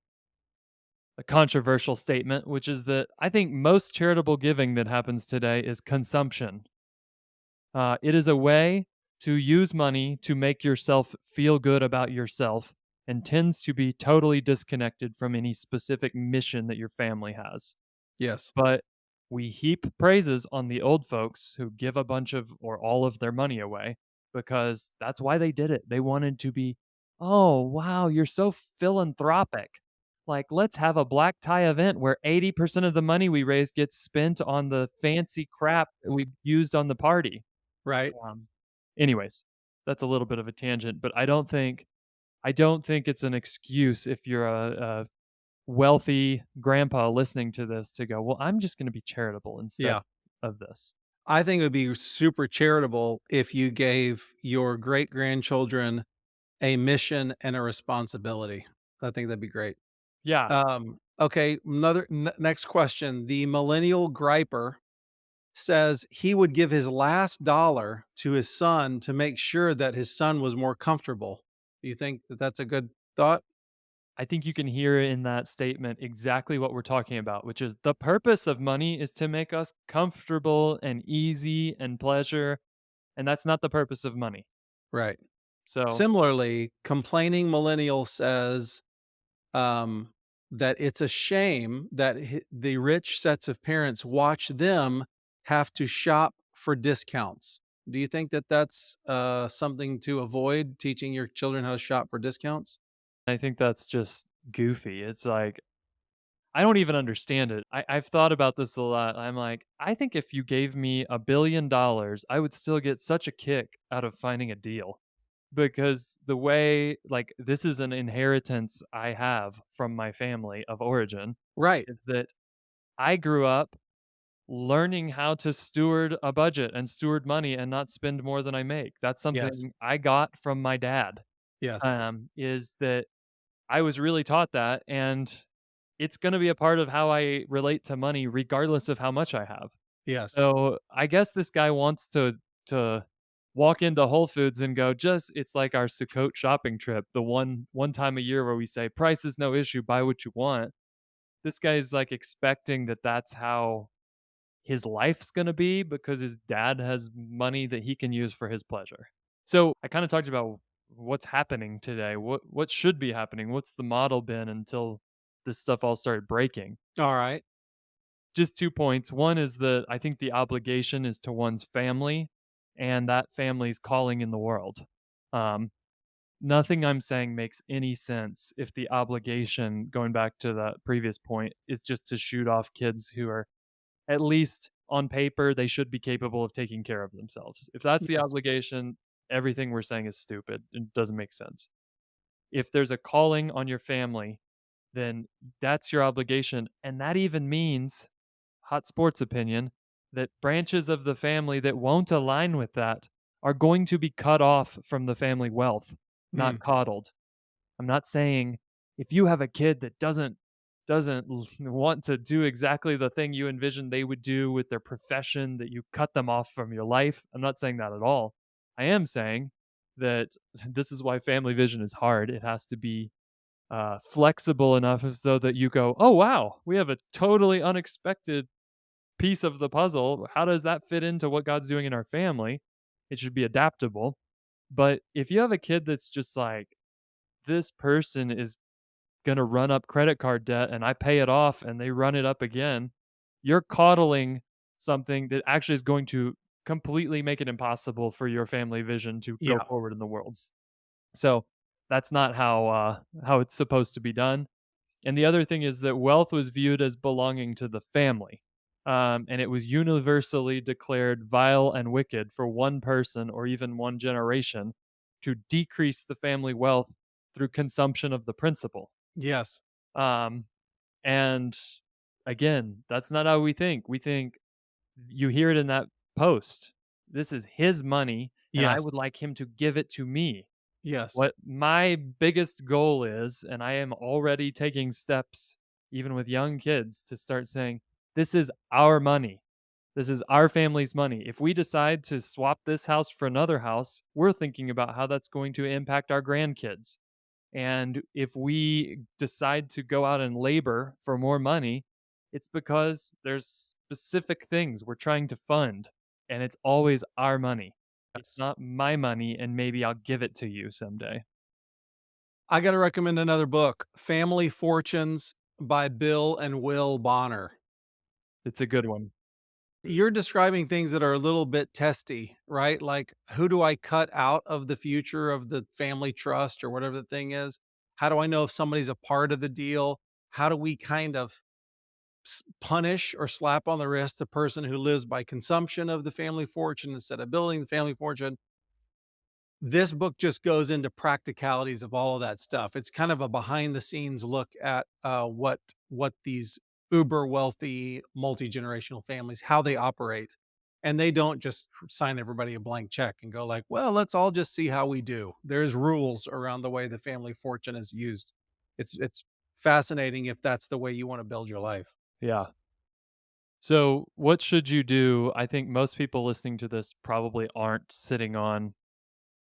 Speaker 1: controversial statement, which is that I think most charitable giving that happens today is consumption. It is a way to use money to make yourself feel good about yourself and tends to be totally disconnected from any specific mission that your family has.
Speaker 2: yes.
Speaker 1: But we heap praises on the old folks who give a bunch of or all of their money away because that's why they did it. They wanted to be, "Oh, wow, you're so philanthropic. Like, let's have a black tie event where 80% of the money we raise gets spent on the fancy crap that we used on the party."
Speaker 2: Right.
Speaker 1: Um, Anyways, that's a little bit of a tangent, but I don't think it's an excuse if you're a wealthy grandpa listening to this to go, "Well, I'm just gonna be charitable instead
Speaker 2: Yeah.
Speaker 1: of this."
Speaker 2: I think it would be super charitable if you gave your great grandchildren a mission and a responsibility. I think that'd be great.
Speaker 1: Yeah,
Speaker 2: Okay, next question. The millennial griper says he would give his last dollar to his son to make sure that his son was more comfortable. Do you think that that's a good thought?
Speaker 1: I think you can hear in that statement exactly what we're talking about, which is the purpose of money is to make us comfortable and easy and pleasure, and that's not the purpose of money.
Speaker 2: Right.
Speaker 1: So,
Speaker 2: Similarly, complaining millennial says, um, that it's a shame that the rich sets of parents watch them have to shop for discounts. Do you think that that's something to avoid, teaching your children how to shop for discounts?
Speaker 1: I think that's just goofy. It's like, I don't even understand it. I've thought about this a lot. I'm like, I think if you gave me $1 billion, I would still get such a kick out of finding a deal. Because the way, like, this is an inheritance I have from my family of origin,
Speaker 2: Right.
Speaker 1: is that I grew up learning how to steward a budget and steward money and not spend more than I make. That's
Speaker 2: Yes.
Speaker 1: something I got from my dad.
Speaker 2: Yes.
Speaker 1: Is that I was really taught that, and it's gonna be a part of how I relate to money regardless of how much I have.
Speaker 2: Yes.
Speaker 1: So, I guess this guy wants to walk into Whole Foods and go, just it's like our Sukkot shopping trip, the one time a year where we say, "Price is no issue, buy what you want." This guy's, like, expecting that that's how his life's gonna be because his dad has money that he can use for his pleasure. So, I kinda talked about what's happening today, what should be happening, what's the model been until this stuff all started breaking.
Speaker 2: All right.
Speaker 1: Just 2 points. One is that I think the obligation is to one's family, and that family's calling in the world. Um, Nothing I'm saying makes any sense if the obligation, going back to that previous point, is just to shoot off kids who are, at least on paper, they should be capable of taking care of themselves. If that's the
Speaker 2: Yes.
Speaker 1: obligation, everything we're saying is stupid. It doesn't make sense. If there's a calling on your family, then that's your obligation, and that even means, hot sports opinion, that branches of the family that won't align with that are going to be cut off from the family wealth, not
Speaker 2: Mm.
Speaker 1: coddled. I'm not saying if you have a kid that doesn't want to do exactly the thing you envision they would do with their profession, that you cut them off from your life. I'm not saying that at all. I am saying that this is why family vision is hard. It has to be flexible enough so that you go, oh wow, we have a totally unexpected piece of the puzzle. How does that fit into what God's doing in our family? It should be adaptable. But if you have a kid that's just like, this person is going to run up credit card debt and I pay it off and they run it up again, you're coddling something that actually is going to completely make it impossible for your family vision to go
Speaker 2: Yeah.
Speaker 1: forward in the world. So that's not how it's supposed to be done. And the other thing is that wealth was viewed as belonging to the family. And it was universally declared vile and wicked for one person or even one generation to decrease the family wealth through consumption of the principal.
Speaker 2: Yes.
Speaker 1: Um, and again, that's not how we think. We think, you hear it in that post, this is his money, and I
Speaker 2: Yes.
Speaker 1: would like him to give it to me.
Speaker 2: Yes.
Speaker 1: What my biggest goal is, and I am already taking steps, even with young kids, to start saying, "This is our money. This is our family's money. If we decide to swap this house for another house, we're thinking about how that's going to impact our grandkids. And if we decide to go out and labor for more money, it's because there's specific things we're trying to fund, and it's always our money. It's
Speaker 2: Yes.
Speaker 1: not my money, and maybe I'll give it to you someday."
Speaker 2: I got to recommend another book, Family Fortunes by Bill and Will Bonner.
Speaker 1: It's a good one.
Speaker 2: You're describing things that are a little bit testy, right? Like, who do I cut out of the future of the family trust or whatever the thing is? How do I know if somebody's a part of the deal? How do we kind of punish or slap on the wrist the person who lives by consumption of the family fortune instead of building the family fortune? This book just goes into practicalities of all of that stuff. It's kind of a behind the scenes look at what these uber wealthy multi-generational families, how they operate. And they don't just sign everybody a blank check and go like, well, let's all just see how we do. There's rules around the way the family fortune is used. It's fascinating if that's the way you want to build your life.
Speaker 1: Yeah. So, what should you do? I think most people listening to this probably aren't sitting on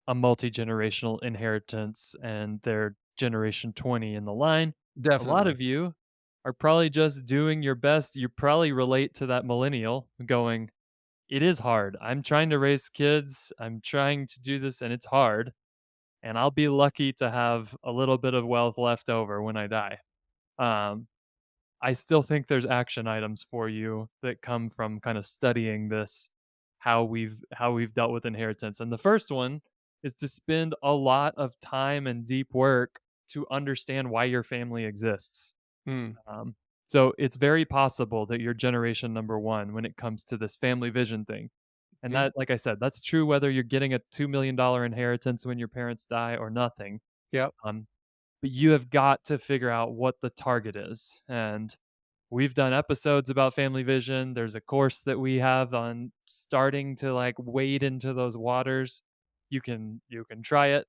Speaker 1: a multi-generational inheritance and they're generation 20 in the line. A lot
Speaker 2: Definitely.
Speaker 1: of you are probably just doing your best. You probably relate to that millennial going, "It is hard. I'm trying to raise kids. I'm trying to do this and it's hard, and I'll be lucky to have a little bit of wealth left over when I die." Um, I still think there's action items for you that come from kind of studying this, how we've dealt with inheritance. And the first one is to spend a lot of time and deep work to understand why your family exists.
Speaker 2: Mm,
Speaker 1: Um, so it's very possible that you're generation number one when it comes to this family vision thing. And
Speaker 2: mhm,
Speaker 1: that, like I said, that's true whether you're getting a $2 million inheritance when your parents die or nothing.
Speaker 2: yep,
Speaker 1: Um, but you have got to figure out what the target is. And we've done episodes about family vision. There's a course that we have on starting to like wade into those waters. You can try it.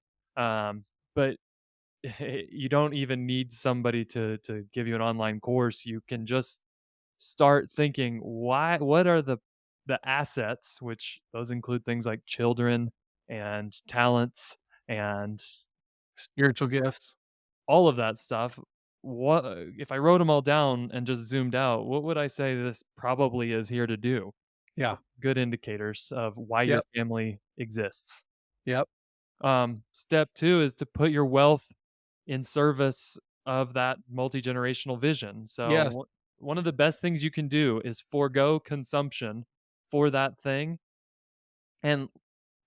Speaker 1: But you don't even need somebody to give you an online course. You can just start thinking, why what are the assets, which those include things like children and talents and
Speaker 2: spiritual gifts.
Speaker 1: all of that stuff. What if I wrote them all down and just zoomed out, what would I say this probably is here to do?
Speaker 2: Yeah,
Speaker 1: Good indicators of why your
Speaker 2: yep,
Speaker 1: family exists.
Speaker 2: yep,
Speaker 1: Step 2 is to put your wealth in service of that multi-generational vision. So,
Speaker 2: yes,
Speaker 1: one of the best things you can do is forego consumption for that thing, and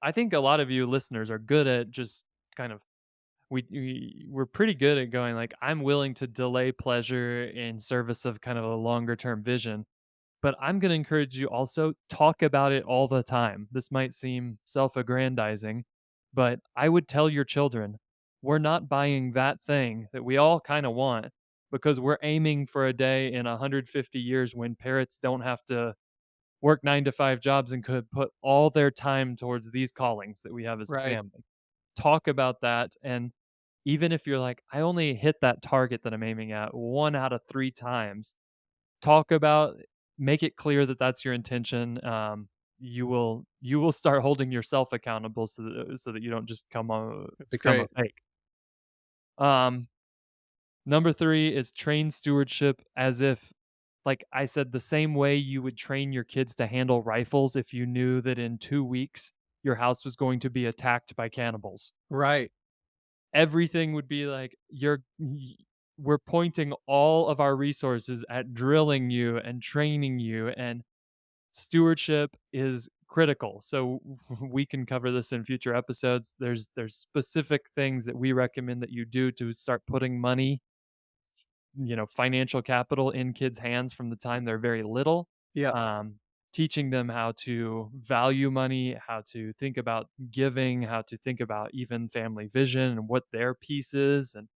Speaker 1: I think a lot of you listeners are good at just kind of we're pretty good at going like, "I'm willing to delay pleasure in service of kind of a longer term vision." But I'm gonna encourage you also, talk about it all the time. This might seem self-aggrandizing, but I would tell your children, "We're not buying that thing that we all kinda want because we're aiming for a day in 150 years when parents don't have to work 9 to 5 jobs and could put all their time towards these callings that we have as a
Speaker 2: right,
Speaker 1: family." Talk about that, and even if you're like, "I only hit that target that I'm aiming at 1 out of 3 times," talk about make it clear that that's your intention. You will start holding yourself accountable so that you don't just
Speaker 2: that's
Speaker 1: become a
Speaker 2: great.
Speaker 1: fake. Um, Number 3 is train stewardship as if, like I said, the same way you would train your kids to handle rifles if you knew that in 2 weeks your house was going to be attacked by cannibals.
Speaker 2: Right,
Speaker 1: Everything would be like, we're pointing all of our resources at drilling you and training you, and stewardship is critical. So we can cover this in future episodes. There's specific things that we recommend that you do to start putting money, financial capital in kids' hands from the time they're very little.
Speaker 2: yep,
Speaker 1: Um, Teaching them how to value money, how to think about giving, how to think about even family vision and what their piece is, and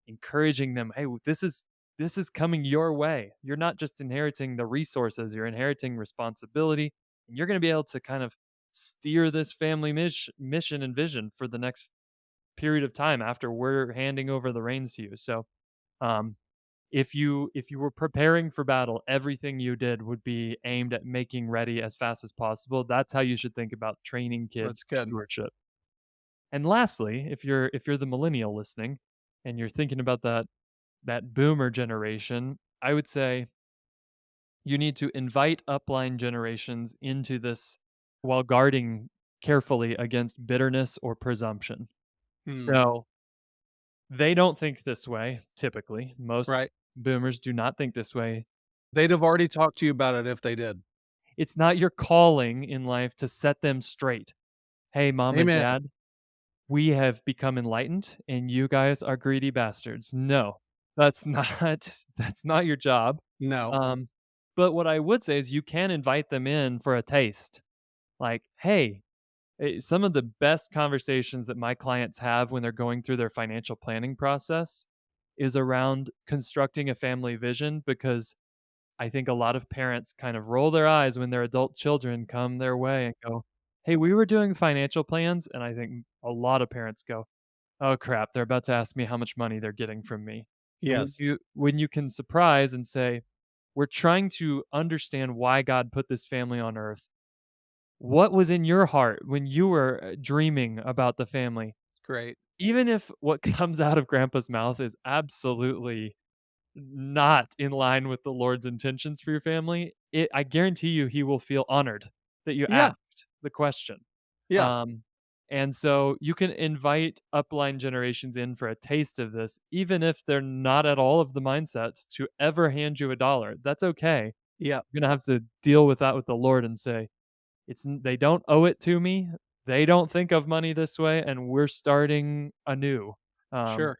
Speaker 1: encouraging them, "Hey, this is coming your way. You're not just inheriting the resources, you're inheriting responsibility, and you're gonna be able to kind of steer this family mission and vision for the next period of time after we're handing over the reins to you." So, um, if you were preparing for battle, everything you did would be aimed at making ready as fast as possible. That's how you should think about training
Speaker 2: that's
Speaker 1: kids for
Speaker 2: good.
Speaker 1: stewardship. And lastly, if you're the millennial listening and you're thinking about that boomer generation, I would say you need to invite upline generations into this while guarding carefully against bitterness or presumption.
Speaker 2: Mm,
Speaker 1: So they don't think this way, typically. Most
Speaker 2: right.
Speaker 1: boomers do not think this way.
Speaker 2: They'd have already talked to you about it if they did.
Speaker 1: It's not your calling in life to set them straight. Hey, mom and
Speaker 2: Amen.
Speaker 1: dad, we have become enlightened and you guys are greedy bastards. No, that's not that's not your job.
Speaker 2: No.
Speaker 1: Um, but what I would say is you can invite them in for a taste. Like, hey, some of the best conversations that my clients have when they're going through their financial planning process is around constructing a family vision, because I think a lot of parents kind of roll their eyes when their adult children come their way and go, "Hey, we were doing financial plans." And I think a lot of parents go, "Oh crap, they're about to ask me how much money they're getting from me." And when
Speaker 2: Yes.
Speaker 1: you can surprise and say, "We're trying to understand why God put this family on earth. What was in your heart when you were dreaming about the family?"
Speaker 2: Great.
Speaker 1: Even if what comes out of grandpa's mouth is absolutely not in line with the Lord's intentions for your family, I guarantee you he will feel honored that you
Speaker 2: Yeah.
Speaker 1: asked the question.
Speaker 2: Yeah.
Speaker 1: Um, And so you can invite upline generations in for a taste of this, even if they're not at all of the mindsets to ever hand you a dollar. That's okay.
Speaker 2: Yeah,
Speaker 1: You're gonna have to deal with that with the Lord and say, they don't owe it to me. They don't think of money this way, and we're starting anew. Um,
Speaker 2: sure.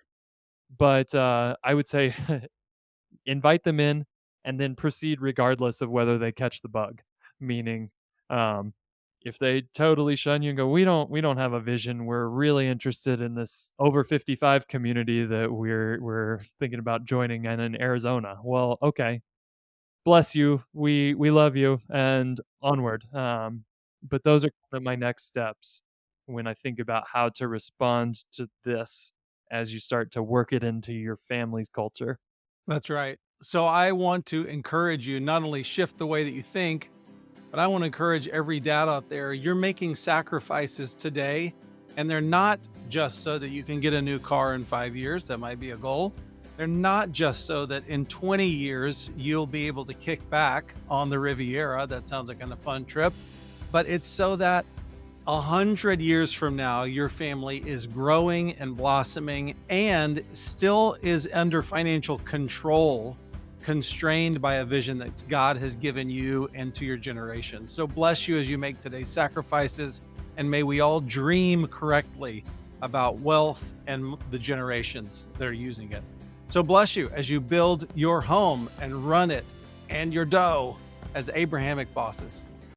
Speaker 1: but I would say invite them in and then proceed regardless of whether they catch the bug. Meaning, um, if they totally shun you and go, we don't have a vision. We're really interested in this over 55 community that we're thinking about joining and in Arizona. Well, okay, bless you. We love you and onward. But those are kind of my next steps when I think about how to respond to this as you start to work it into your family's culture.
Speaker 2: That's right. So I want to encourage you not only shift the way that you think, but I want to encourage every dad out there. You're making sacrifices today, and they're not just so that you can get a new car in 5 years. That might be a goal. They're not just so that in 20 years you'll be able to kick back on the Riviera. That sounds like a fun trip, but it's so that 100 years from now, your family is growing and blossoming and still is under financial control, constrained by a vision that God has given you and to your generation. So bless you as you make today's sacrifices, and may we all dream correctly about wealth and the generations that are using it. So bless you as you build your home and run it and your dough as Abrahamic bosses.